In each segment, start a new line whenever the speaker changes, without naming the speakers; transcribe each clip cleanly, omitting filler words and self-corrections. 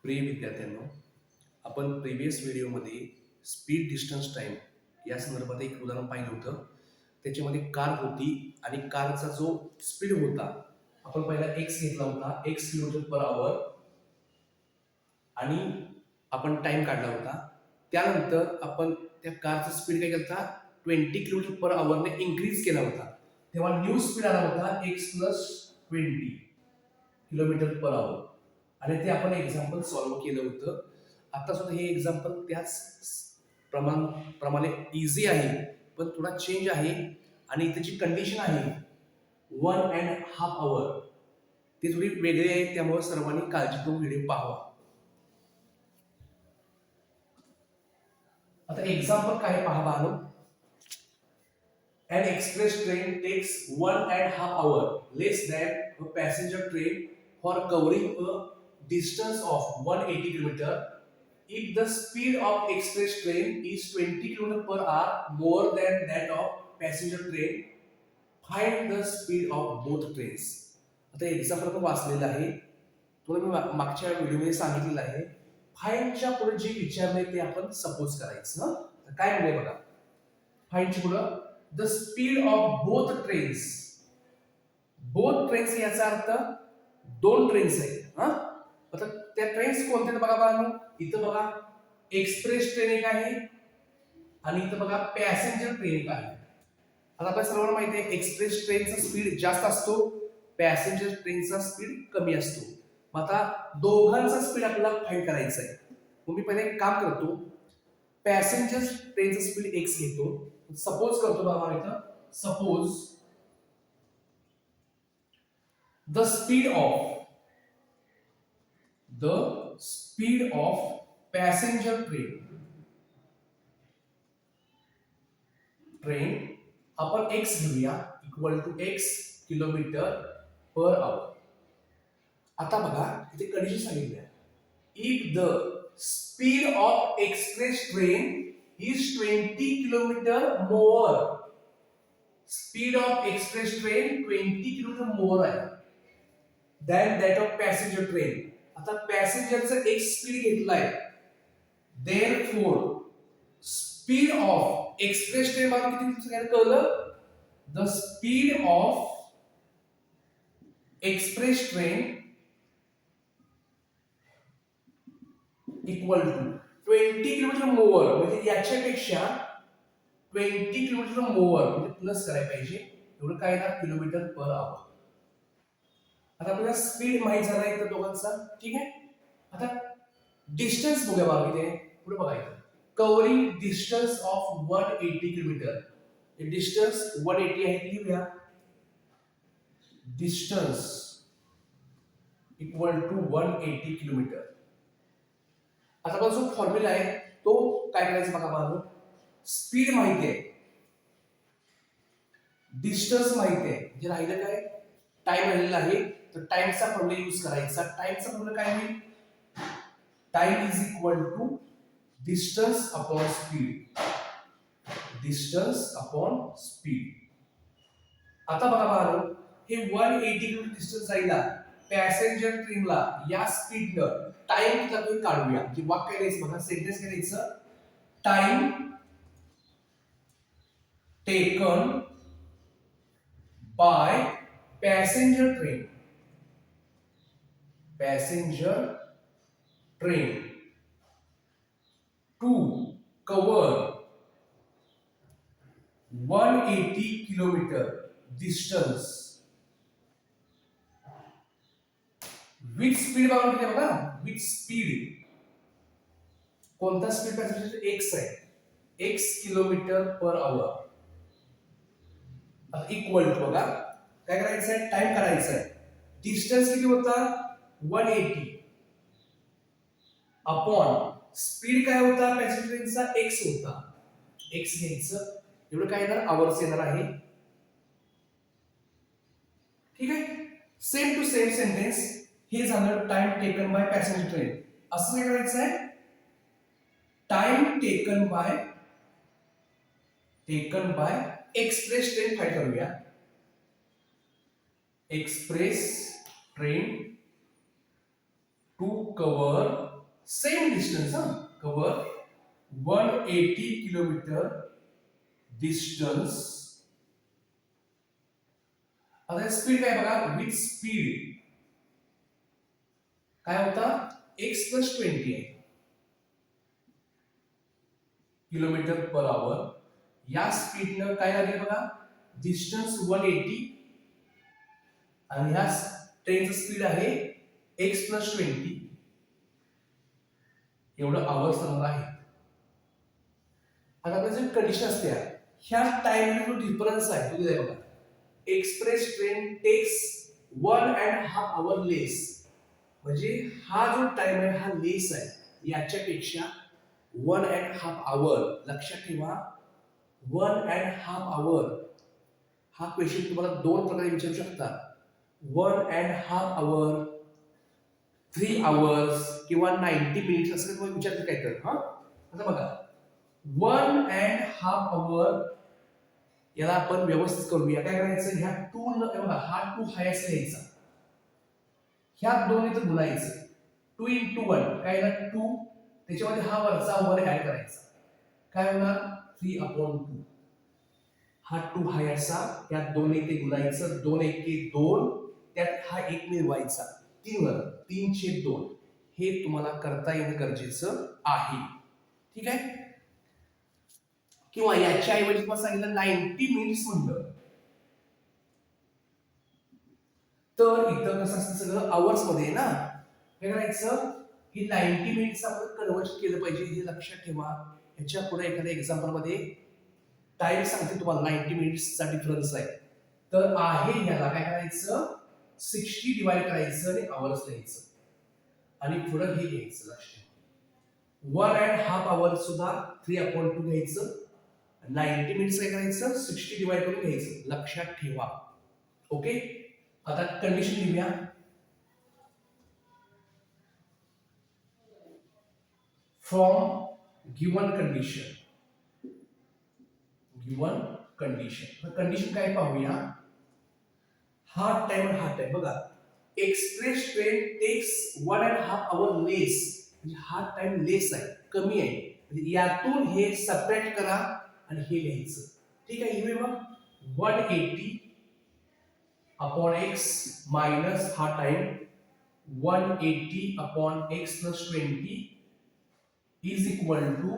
प्रिय विद्यार्थ्यांनो, आपण प्रिव्हियस व्हिडिओमध्ये स्पीड डिस्टन्स टाइम या संदर्भात एक उदाहरण पाहिलं होतं. त्याच्यामध्ये कार होती आणि कारचा जो स्पीड होता, आपण पहिला एक्स घेतला होता, एक्स किलोमीटर पर आवर, आणि आपण टाइम काढला होता. त्यानंतर आपण त्या कारचा स्पीड काय केला होता, 20 किलोमीटर पर आवरने इन्क्रीज केला होता. तेव्हा न्यू स्पीड आला होता एक्स प्लस 20 किलोमीटर पर आवर, आणि ते आपण एक्झाम्पल सॉल्व्ह केलं होतं. आता सुद्धा हे एक्झाम्पल त्याच प्रमाणे इझी आहे, पण थोडा चेंज आहे आणि त्याची कंडिशन आहे 1.5 आवर, ती थोडी वेगळी आहे. त्यामुळे सर्वांनी काळजी घेऊन व्हिडिओ पाहावा. आता एक्झाम्पल काय पहा बाळांनो. An express train takes 1.5 hour less than a passenger train for covering a distance of 180 km. If the speed of express train is 20 km per hour more than that of passenger train, find the speed of both trains. आता example आपण वाचलेलं आहे, तुला मी मागच्या व्हिडिओमध्ये सांगितलेलं आहे. फाइंडच्या पुढे जे विचारले ते आपण सपोज करायचं. तर काय म्हणजे बघा, फाइंडच्या पुढे the speed of both trains. Both trains याचा अर्थ दोन ट्रेन्स आहेत. आता त्या ट्रेन्स कोणत्या बघा बाळांनो, इथं बघा एक्सप्रेस ट्रेन एक आहे आणि इथं बघा पॅसेंजर ट्रेन एक आहे. आता आपल्या सर्वांना माहिती आहे एक्सप्रेस ट्रेनचा स्पीड जास्त असतो, पॅसेंजर ट्रेनचा स्पीड कमी असतो. मग आता दोघांचा स्पीड आपल्याला फाइंड करायचा आहे. मग मी पहिले एक काम करतो, पॅसेंजर ट्रेनचा स्पीड x घेतो. सपोज करतो बाबा इथं, suppose the speed of passenger train आपण x घेऊया, equal to x kilometre per hour. आता बघा इथे कंडिशन सांगितली आहे, if the speed of express train is 20 kilometer more. Speed of express train 20 kilometer more आहे than that of passenger train. आता पॅसेंजरचा एक स्पीड घेतलाय, therefore speed of express train मला किती सगळ्यांना कळलं. The speed of express train equal to 20 kilometre मोर, म्हणजे याच्यापेक्षा 20 किलोमीटर मोर म्हणजे प्लस करायला पाहिजे. एवढं काय ना, किलोमीटर पर आवर. आता आपल्याला स्पीड माहित झाला इथं दोघांचा, ठीक आहे. आता डिस्टन्स बघूया बाबा, इथे पुढे बघायचं, कव्हरिंग डिस्टन्स ऑफ 180 किलोमीटर. हे डिस्टन्स 180 आहे, लिहूया डिस्टन्स इक्वल टू 180 किलोमीटर. आता जो फॉर्म्युला आहे तो काय करायचा बघा बाळांनो, स्पीड माहिती आहे, डिस्टन्स माहिती आहे, जे राहिलं काय टाइम राहिलेला आहे, तर टाइमचा फॉर्म्युला यूज करायचा. टाइमचा फॉर्म्युला काय आहे, time is equal to distance upon speed. Distance upon speed. आता बघा बाळांनो, हे 180 किलोमीटर डिस्टन्स जायला पॅसेंजर ट्रेनला या स्पीडनं टाइम किती आपण काढूया. जे वाक्य लिहायचं बघा, सेंटेन्स लिहायचं, time taken by passenger train to cover 180 kilometre distance with speed. बघा विथ स्पीड, कोणता स्पीड पॅसेंजर x आहे, x kilometre per hour. Equal to बघा काय करायचं आहे, टाइम काढायचा आहे. डिस्टन्स किती होता 180 अपॉन स्पीड काय होता पॅसेंजर ट्रेनचा x होता, x घ्यायचं. एवढं काय येणार, आवर्स येणार आहे, ठीक आहे. सेम टू सेम सेंटेन्स हे झालं time taken by passenger train. असं काय करायचं आहे, time taken by express train find करूया. Express train to cover same distance cover 180 kilometre distance. आता स्पीड काय बघा, विथ स्पीड काय होता x+20 आहे किलोमीटर पर आवर. या स्पीडनं काय लागेल बघा, डिस्टन्स 180 आणि ह्या ट्रेनचं स्पीड आहे x+20 एवढं आवर्स नंबर आहे. आता आपल्याची कंडिशन असते ह्या टाइम जो डिफरन्स आहे तो दिलाय बघा, express train takes 1.5 hour less. म्हणजे हा जो टाइम आहे हा लेस आहे याच्यापेक्षा 1.5 आवर. लक्षात ठेवा 1.5 आवर. हा क्वेश्चन तुम्हाला दोन प्रकारे विचारू शकतात, 1.5 आवर, 3 आवर्स किंवा 90 मिनिट्स असं तुम्हाला विचारलं काय तर. आता बघा 1.5 आवर याला आपण व्यवस्थित करूया. काय करायचं, ह्या 2 बघा हा 2 हायस्ट घ्यायचा, ह्या दोन इथं गुणायचं, 2 into 1 काय ना 2, त्याच्यामध्ये हा वरचा 1 ऍड करायचा, काय होणार 3/2. हा 2 हायसा, या 2 इथे गुणायचं, 2 एके 2, त्यात हा 1 मिळवायचा, 3 वर 3/2. हे तुम्हाला करता येणं गरजेचं आहे. ठीक आहे. किंवा याच्या ऐवजी तुम्हाला सांगितलं 90 मिनिट्स म्हणलं तर इथं कसं असतं सगळं आवर्स मध्ये ना. काय करायचं, ही 90 मिनिट्स आपण कन्वर्ट केलं पाहिजे, हे लक्षात ठेवा. ह्याच्या पुढे एखाद्या एक्झाम्पल मध्ये टाइम सांगते तुम्हाला 90 मिनिट्सचा डिफरन्स आहे, तर आहे ह्याला काय करायचं 60 डिवाइड करायचं आणि आवर्स लिहायचं आणि पुढे हे घ्यायचं. लक्षात 1.5 आवर सुद्धा 3/2 घ्यायचं, 90 मिनिट्स काय करायचं 60 डिवाइड करून घ्यायचं. लक्षात ठेवा. ओके. आता कंडिशन लिहूया. फ्रॉम गिवन कंडिशन, कंडिशन काय पाहूया. हा टाइम बघा, express train takes 1.5 hour less. म्हणजे हा टाइम लेस आहे, कमी आहे. म्हणजे यातून हे सबट्रॅक्ट करा आणि हे लिहायचं. ठीक आहे. हे मग 180 अपॉन x मायनस हा time 180 upon x+20 is equal to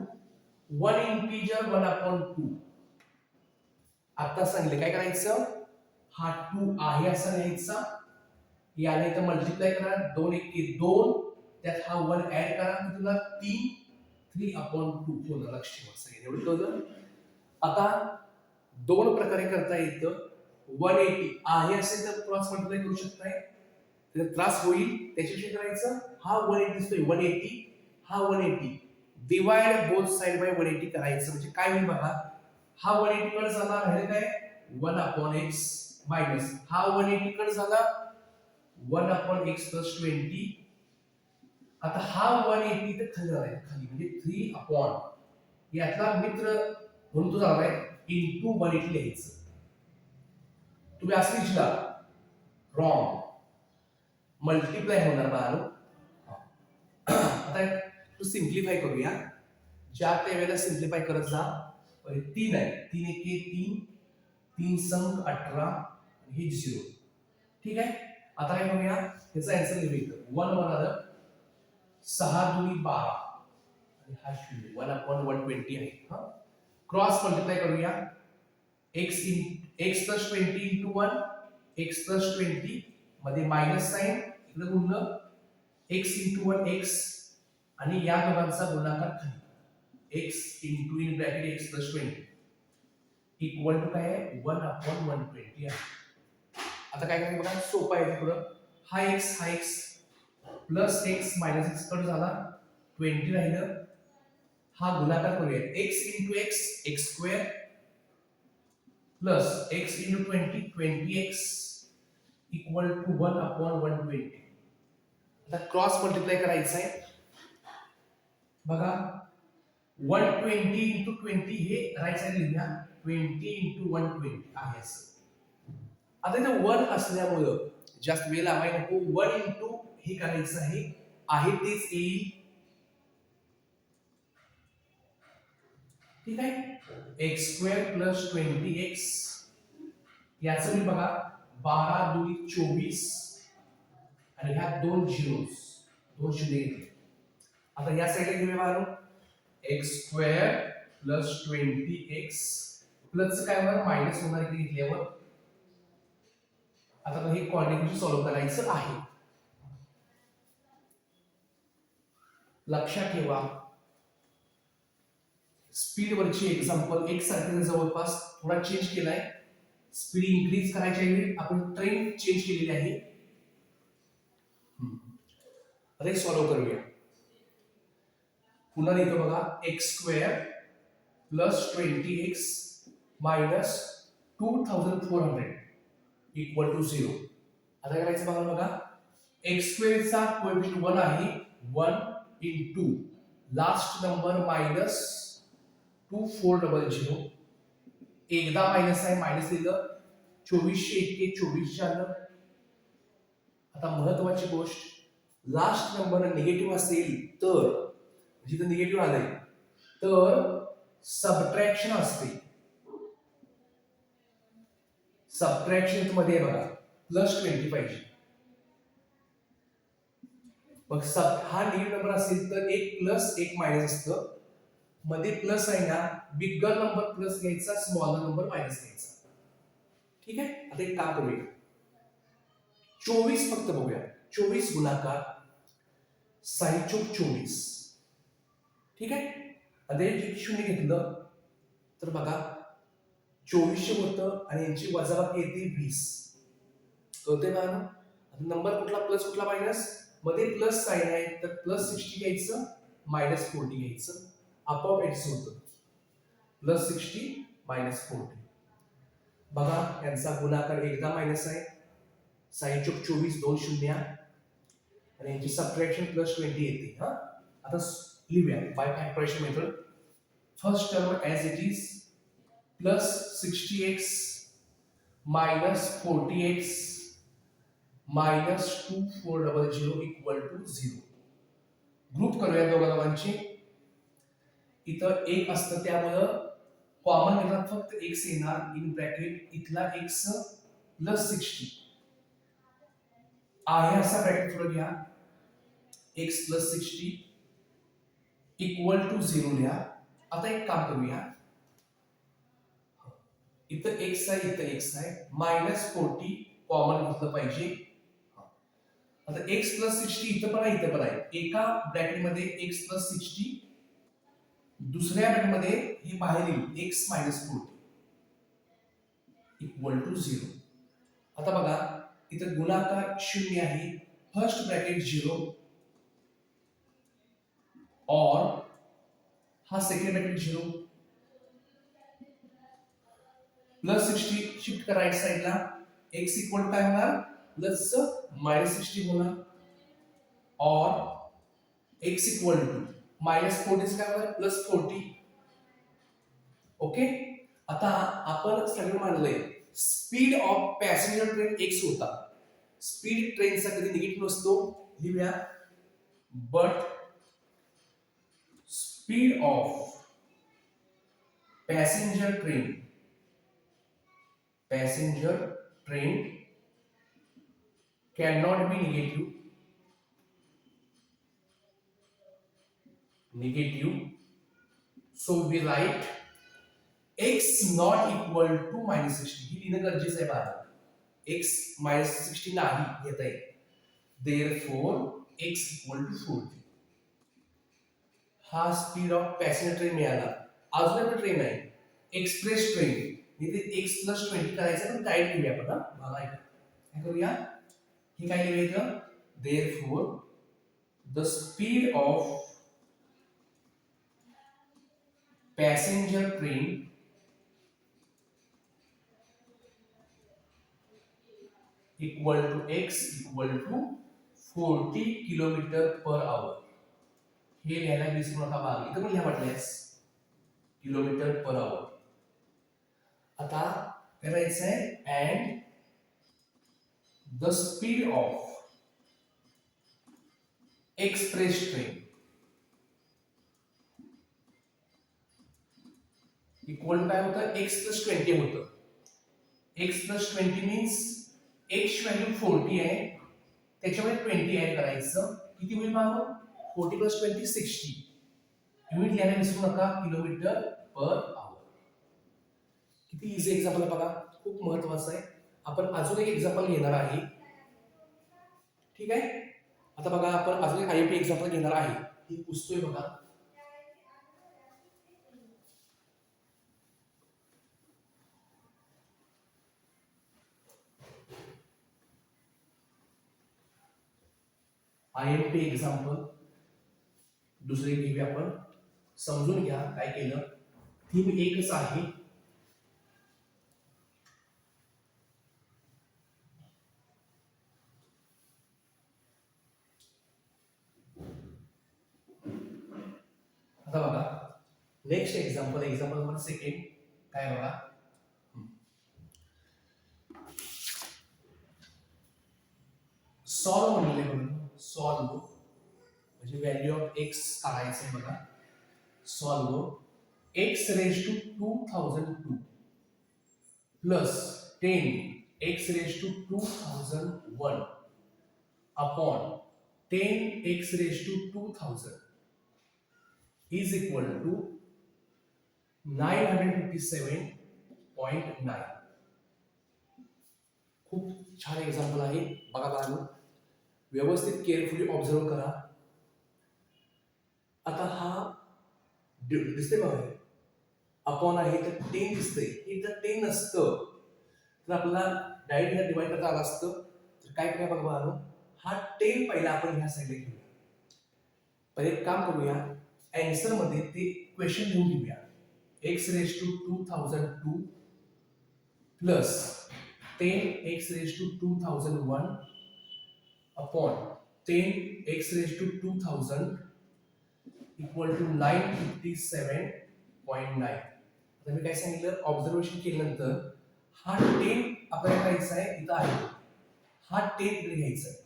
1 integer 1/2. आता सांगितलं काय करायचं, हा 2 आहे असा लिहायचा, याला इथं मल्टिप्लाय करा, 2 एके 2, त्यात हा 1 ऍड करा, तुला 3/2 होणार. लक्ष ठेवा सगळे एवढं कळलं. आता दोन प्रकारे करता येतं. 180 आहे असेल तर क्रॉस मल्टिप्लाय करू शकताय, त्याचा त्रास होईल. त्याच्याविषयी करायचं, हा 180 दिसतोय 180, हा 180 डिवाइड बोथ साइड बाय 180 करायचं. म्हणजे काय होईल बघा, हा 180 कट झाला, राहिले काय 1/x मायनस हा 180 कट झाला 1/x+20. आता हा 180 तर खाली झालाय, खाली म्हणजे 3 यातला मित्र म्हणून तो झालाय इंटू 180 लिहायचं. तुम्ही असं लिहिला रॉंग, मल्टिप्लाय होणार बाळानो. आता तू सिम्प्लिफाय करूया. ज्या त्या वेळेला सिम्प्लिफाय करत जा. 3 आहे, 3 एके 3, 3 संक 18, हे 0. ठीक आहे. आता काय करूया, ह्याचा आन्सर लिहूया. 1 1 आलं, 6 2 12 आणि हा 0, 1/120 आहे. क्रॉस मल्टिप्लाय करूया. x+20 into 1, x+20 मध्ये मायनस साइन, इकडे गुणलं x into 1 x आणि या दोघांचा गुणाकार खाली x into in bracket x+20 equal to काय आहे 1/120 आहे. आता काय करायचं बघा, सोपं आहे. पुढं हा x plus x minus x cut झाला, 20 राहिलं. हा गुणाकार करूया, x into x x² plus x into 20 20x equal to 1/120. आता क्रॉस मल्टिप्लाय करायचं आहे बघा. 120 into 20 हे राईट साइड लिहूया, 20 into 120 आहे असं. आता इथे 1 असल्यामुळं जास्त वेळ लावायला नको, 1 into हे करायचं आहे तेच येईल ठीक आहे. एक्स स्क्वेअर प्लस 20x याचं मी बघा 12 दुनी 24 आणि ह्या दोन झिरोज दोन शून्य येते. आता या साईडला घेऊया बाळांनो x square plus 20x plus काय होणार मायनस होणार इथे घेतल्यावर. आता हे क्वाड्रेटिक सॉल्व्ह करायचं आहे. लक्षात ठेवा स्पीड वरची एक्झाम्पल एक सारखे जवळपास थोडा चेंज केलाय. स्पीड इन्क्रीज करायच्या ऐवजी आपण ट्रेन चेंज केलेली आहे. अरे सॉल्व्ह करूया. पुन्हा लिहितो बघा x square plus 20x minus 2400 equal to 0. आता करायचं बघा एक्स स्क्वेअरचा कोएफिशियंट 1 आहे 1 इंटू लास्ट नंबर मायनस 2400. एकदा मायनस आहे मायनस लिहिलं 2400 इतके 24 आलं. आता महत्वाची गोष्ट लास्ट नंबर निगेटिव्ह असेल तर जिथं निगेटिव्ह आलंय तर सबट्रॅक्शन असते. सबट्रॅक्शन मध्ये बघा प्लस 20 पाहिजे. मग हा निगेटिव्ह नंबर असेल तर एक प्लस एक मायनस असतं. मध्ये प्लस आहे ना बिगर नंबर प्लस घ्यायचा स्मॉलर नंबर मायनस घ्यायचा. ठीक आहे. आता एक काम करूया 24 फक्त बघूया. 24 गुणाकार 6 चौक 24. ठीक आहे. आता एक शून्य घेतलं तर बघा 2400 होतं आणि यांची वजाबाकी येते 20. कळते का ना. नंबर कुठला प्लस कुठला मायनस मध्ये प्लस साइन आहे तर प्लस 60 घ्यायचं मायनस 40 घ्यायचं. आपोआप ऍडजस्ट होतं प्लस 60 मायनस 40. बघा यांचा गुणाकार एकदा मायनस आहे 6 चौक 24 दोन शून्य आणि यांची सबट्रॅक्शन प्लस 20 येते. हा आता लिहूया by factorisation method. First term as it is plus 60x minus 40x minus 2400 equal to 0. Group करूया दोघा दोघांची. इथं एक असतं त्यामुळं कॉमन घेणार फक्त x येणार इन ब्रॅकेट इथला x प्लस 60 आहे असा ब्रॅकेट पुढे घ्या x प्लस 60 इक्वल टू 0 लिहा. आता एक काम करूया इथं x आहे इथं x आहे मायनस 40 कॉमन घेतलं पाहिजे. आता x प्लस 60 इथं पण आहे इथं पण आहे. एका ब्रॅकेट मध्ये x प्लस 60 दुसऱ्या ब्रॅकेट मध्ये हे बाहेर येईल x मायनस 40 इक्वल टू 0. आता बघा इथं गुणाकार 0 आहे फर्स्ट ब्रॅकेट 0 और हा सेकंड ब्रॅकेट 0 प्लस 60 शिफ्ट करा राइट साइडला x इक्वल काय होणार प्लस मायनस 60 होणार और x इक्वल टू मायनस 40 काय होणार प्लस 40. ओके. आता आपण सगळं मानलंय speed of passenger train x होता. स्पीड ट्रेनचा कधी निगेटिव्ह नसतो. लिहूया but speed of passenger train cannot be negative. So we write x not equal to minus 60. ही लिहिणं गरजेचं आहे बाळा. x minus 60 नाही घेता येत. Therefore x equal to 40. हा स्पीड ऑफ पॅसेंजर ट्रेन मिळाला. अजून एक ट्रेन आहे एक्सप्रेस ट्रेन. इथे x प्लस 20 करायचं पण टाईप घेऊया आपण. बघा काय करूया हे काय लिहायचं therefore the speed of passenger train equal to x equal to 40 kilometre per आवर. हे लिहायला विसरू नका बाग. इथं पण लिहा म्हटल्यास किलोमीटर पर आवर. आता करायचं आहे and the speed of express train equal to काय होतं एक्स प्लस 20 होतं. X plus 20 means x value 40 आहे, त्याच्यामध्ये 20 ऍड करायचं. किती होईल मग 40 प्लस 20 60. युनिट लिहायला विसरू नका, किलोमीटर पर आवर. किती इझी एक्झाम्पल आहे बघा, खूप महत्वाचं आहे. आपण अजून एक एक्झाम्पल घेणार आहे. ठीक आहे, आता बघा आपण अजून एक आयएमपी एक्झाम्पल घेणार आहे. ही पुसतोय बघा. आयएमपी एक्झाम्पल दुसरे घेऊया आपण. समजून घ्या काय केलं. थीम एकच आहे. आता बघा नेक्स्ट एक्झाम्पल नंबर सेकंड काय बघा. सॉल्व म्हणले म्हणून सॉल्व म्हणजे व्हॅल्यू ऑफ एक्स काढायचं आहे बघा. Solve x raise to 2002 plus 10 x raise to 2001 upon 10 x raise to 2000 is equal to 957.9. खूप छान एक्झाम्पल आहे बघा बाळांनो, व्यवस्थित केअरफुली ऑब्झर्व करा. आता हा दिसते बघा अपॉन आहे तर 10 दिसतंय. हे जर 10 नसतं तर आपल्याला डायरेक्ट डिवाइड करता आलं असतं. तर काय करूया बघा बाळांनो, हा 10 पहिला आपण ह्या साईडला घेऊया. पहिले एक काम करूया, आन्सर मध्ये ते क्वेश्चन लिहून घेऊया. X raise to 2002 plus 10 x raise to 2001 upon 10 x raise to 2000 equal to 957.9. आता मी काय सांगितलं, ऑब्झर्वेशन केल्यानंतर हा 10 आपल्याला घ्यायचा आहे, इथं आहे हा 10 इकडे घ्यायचा आहे.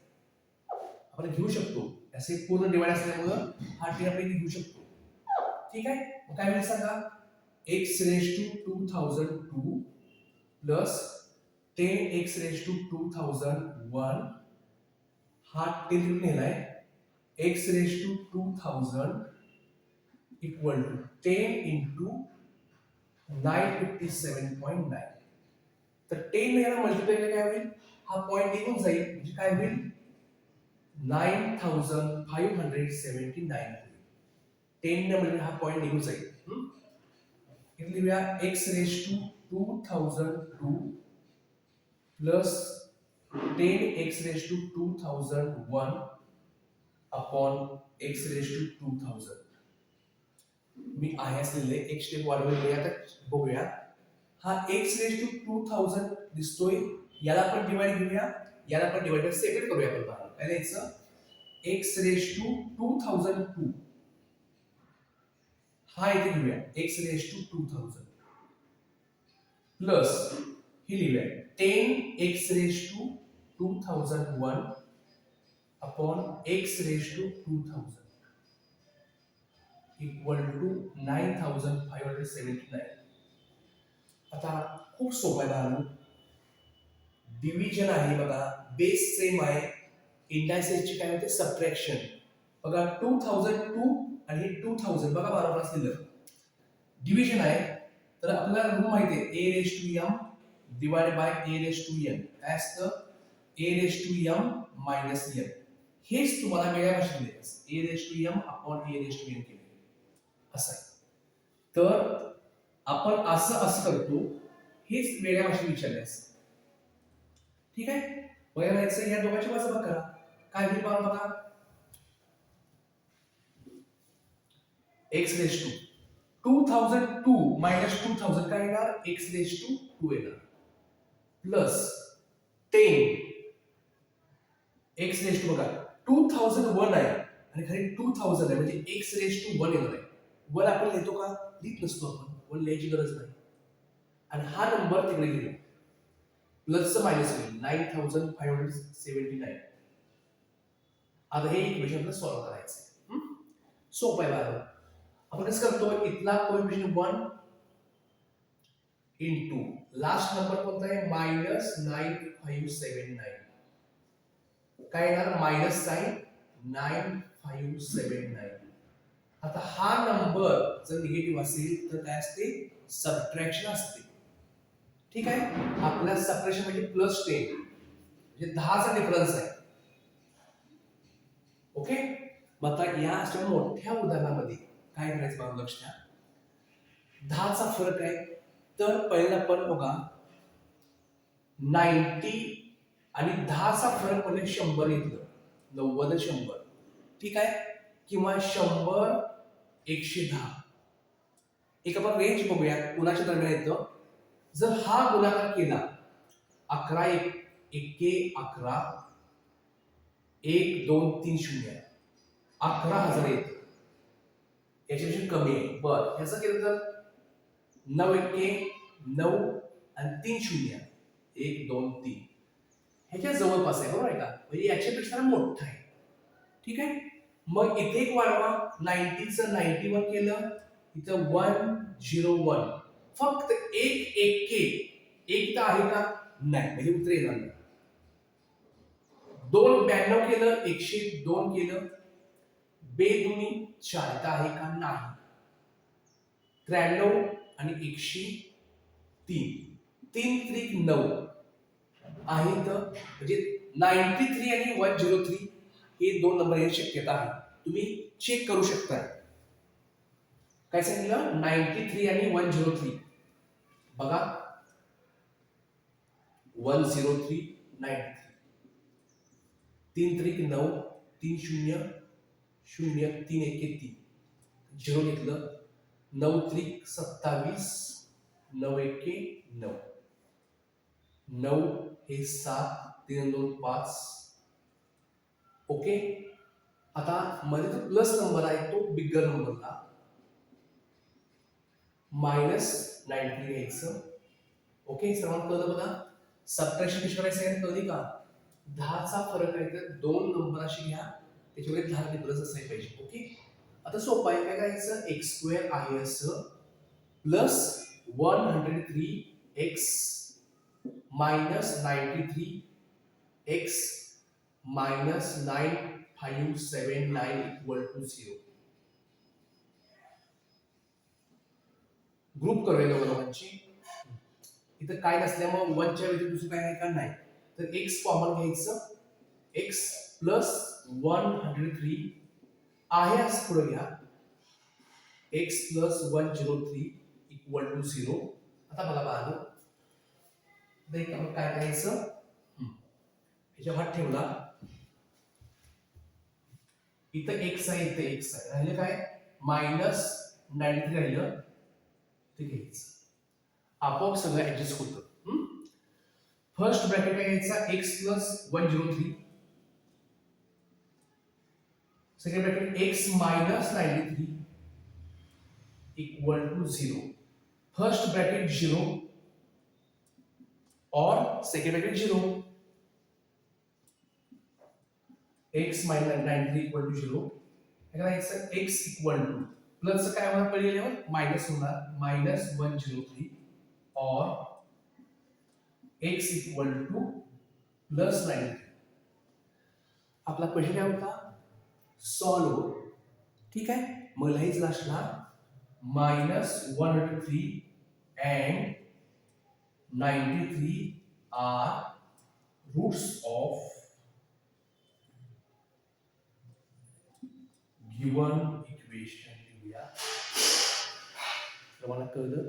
आपण घेऊ शकतो असे पूर्ण डिवाइड असल्यामुळे हा 10 आपण घेऊ शकतो. ठीक आहे, मग काय होईल सांगा, x raise to 2002 plus 10 x raise to 2001 हा 10 नेलाय x raise to 2000 equal to 10 into 957.9. तर 10 ने याला मल्टिप्लाय केलं काय होईल, हा पॉइंट निघून जाईल म्हणजे काय होईल 9579. 10 ने म्हणजे हा पॉइंट निघून जाईल. इथे लिहूया x raise to 2002 plus 10 x raise to 2001 upon x raise to 2000. मी आहे असलेले एक स्टेप वाढवलेले आता बघूया. हा एक्स रेज टू 2000 दिसतोय, याला आपण डिवाइड घेऊया, याला आपण डिवाइड सेपरेट करूया. आपण काय द्यायचं, एक्स रेज टू 2002 हा इथे घेऊया एक्स रेज टू 2000 प्लस ही लिहूया 10 x raise to 2001 upon x raise to 2000 equal to 9579. आता खूप सोपं आहे बघा, डिव्हिजन आहे बघा, बेस सेम आहे, इंडायसेसची काय होते सबट्रॅक्शन. बघा 2002 आणि 2000 बघा बरोबर असलेलं डिव्हिजन आहे. तर आपल्याला रूल माहिती आहे a raise to m divide by a raise to n काय असतं a raise to m minus n. हेच तुम्हाला वेगळ्या भाषेत लिहायचं a raise to m upon a raise to n केलं असं आहे. तर आपण असं करतो, हेच वेगळ्या भाषेत विचारल्यास. ठीक आहे, वगैरे व्हायचं या दोघांची वजाबाकी करा. काय होईल बघा, एक्स रेज टू 2002 मायनस 2000 काय येणार, एक्स रेज टू 2 येणार प्लस 10 एक्स रेज टू बघा 2001 आहे आणि खाली 2000 आहे म्हणजे एक्स रेज टू 1 येणार आहे. 1 आपण लिहितो का, लिहित नसतो आपण, 1 लिहायची गरज नाही. आणि हा नंबर तिकडे घेऊया, प्लसचं मायनस होईल 9579. आता हे इक्वेशन सॉल्व्ह करायचं. सोपं आहे बघा. आपण कसं करतो, इथला कोएफिशियंट 1 इंटू लास्ट नंबर कोणता आहे -9579. काय येणार मायनस साइन 9579. आता हा नंबर जर निगेटिव्ह असेल तर काय असते सबट्रॅक्शन असते. ठीक आहे आपल्या सबट्रॅक्शन म्हणजे +10 म्हणजे 10चा डिफरन्स आहे. ओके मग आता या अशा मोठ्या उदाहरणामध्ये काय करायचं बघा लक्ष द्या. 10चा फरक आहे तर पहिला पण बघा 90 आणि 10चा फरक म्हणजे 100 घेतलं 90 100. ठीक आहे किंवा 100 110. एक आपण रेंज बघूया कुणाच्या दरम्यान येतं. जर हा गुणाकार केला 11 1 11 1 2 3 0 11,000 येतं. याच्यापेक्षा कमी आहे. बर याचं केलं तर 9 1 9 आणि 3 0 1 2 3 ह्याच्या जवळपास आहे बरोबर आहे का म्हणजे याच्यापेक्षा मोठा आहे. ठीक आहे मग इथे एक वाढवा 90चं 91 केलं इथं 101 फक्त एक एक तर आहे का नाही म्हणजे उत्तर येणार नाही. 292 केलं 102 केलं बेदुनी 4 इथं आहे का नाही. 93 आणि 103 3 त्रिक 9 आहे तर म्हणजे 93 आणि 103 हे दोन नंबर येण्याची शक्यता आहे. तुम्ही चेक करू शकता. काय सांगितलं 93 आणि 103 बघा 103 93 3 त्रिक 9 3 0 0 3 1 3 0 घेतलं 9 त्रिक 27 9 1 9 9 हे 7 3 2 5. ओके आता मध्ये जो प्लस नंबर आहे तो बिगर नंबरला -93 घ्यायचं. ओके सर्वांना कळलं बघा सबट्रॅक्शन कशी करायचं आहे कळली का. 10चा फरक आहे तर दोन नंबर अशी घ्या त्याच्यामध्ये 10 डिफरन्स असायला पाहिजे. ओके आता सोपं आहे काय करायचं x² आहे असं प्लस 103x -93 x -9579 = 0. ग्रुप करूया दोघांची. इथं काय नसल्यामुळे 1 च्या व्यतिरिक्त दुसरं काय आहे का नाही तर x कॉमन घ्यायचं x प्लस 103 आहे असं पुढे घ्या x प्लस 103 = 0. आता मला बघा आपण काय करायचं ह्याच्या हात ठेवला इथं x आहे इथं x आहे राहिलं काय -93 राहिलं ते घ्यायचं आपोआप सगळं ऍडजस्ट होतं. फर्स्ट ब्रॅकेट काय घ्यायचा x plus 103 second bracket x -93 = 0. First bracket 0 और सेकंड ब्रॅकेट 0 x -93 = 0. करायचं x = प्लस काय होणार पहिल्यावर मायनस होणार -103 और x = +93. आपला क्वेश्चन काय होता सॉल्व. ठीक आहे मग लिहायचं लास्टला -103 and 93 are roots of given equation. लिहूया. तुम्हाला कळलं